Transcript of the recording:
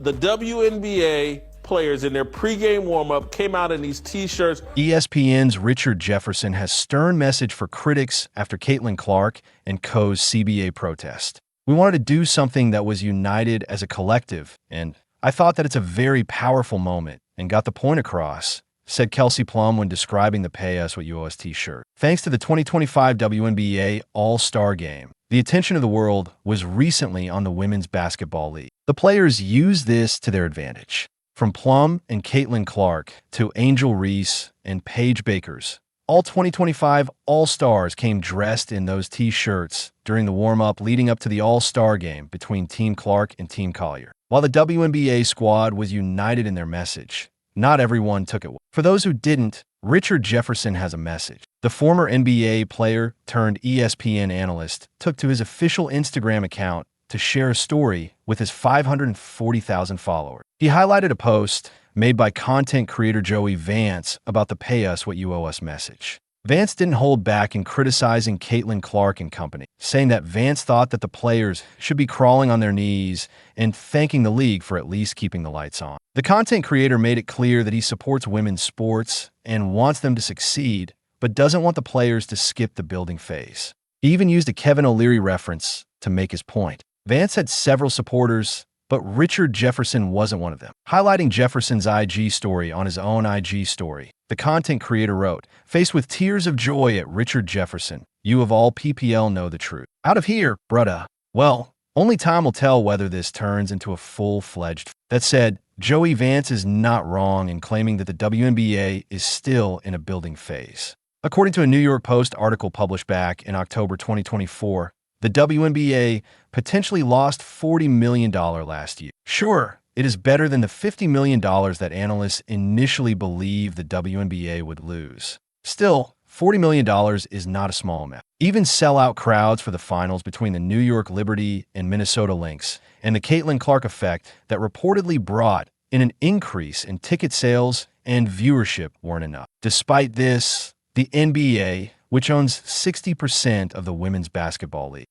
The WNBA players in their pregame warm-up came out in these T-shirts. ESPN's Richard Jefferson has stern message for critics after Caitlin Clark and Co.'s CBA protest. We wanted to do something that was united as a collective, and I thought that it's a very powerful moment and got the point across, said Kelsey Plum when describing the Pay Us What You Owe Us t-shirt. Thanks to the 2025 WNBA All-Star Game, the attention of the world was recently on the Women's Basketball League. The players used this to their advantage. From Plum and Caitlin Clark to Angel Reese and Paige Bakers, all 2025 All-Stars came dressed in those t-shirts during the warm-up leading up to the All-Star Game between Team Clark and Team Collier. While the WNBA squad was united in their message, not everyone took it well. For those who didn't, Richard Jefferson has a message. The former NBA player turned ESPN analyst took to his official Instagram account to share a story with his 540,000 followers. He highlighted a post made by content creator Joey Vance about the Pay Us What You Owe Us message. Vance didn't hold back in criticizing Caitlin Clark and company, saying that Vance thought that the players should be crawling on their knees and thanking the league for at least keeping the lights on. The content creator made it clear that he supports women's sports and wants them to succeed, but doesn't want the players to skip the building phase. He even used a Kevin O'Leary reference to make his point. Vance had several supporters, but Richard Jefferson wasn't one of them. Highlighting Jefferson's IG story on his own IG story, the content creator wrote, "Faced with tears of joy at Richard Jefferson, you of all PPL know the truth. Out of here, brudda. Well, only time will tell whether this turns into a full-fledged." That said, Joey Vance is not wrong in claiming that the WNBA is still in a building phase. According to a New York Post article published back in October 2024, the WNBA potentially lost $40 million last year. Sure, it is better than the $50 million that analysts initially believed the WNBA would lose. Still, $40 million is not a small amount. Even sellout crowds for the finals between the New York Liberty and Minnesota Lynx and the Caitlin Clark effect that reportedly brought in an increase in ticket sales and viewership weren't enough. Despite this, the NBA, which owns 60% of the Women's Basketball League,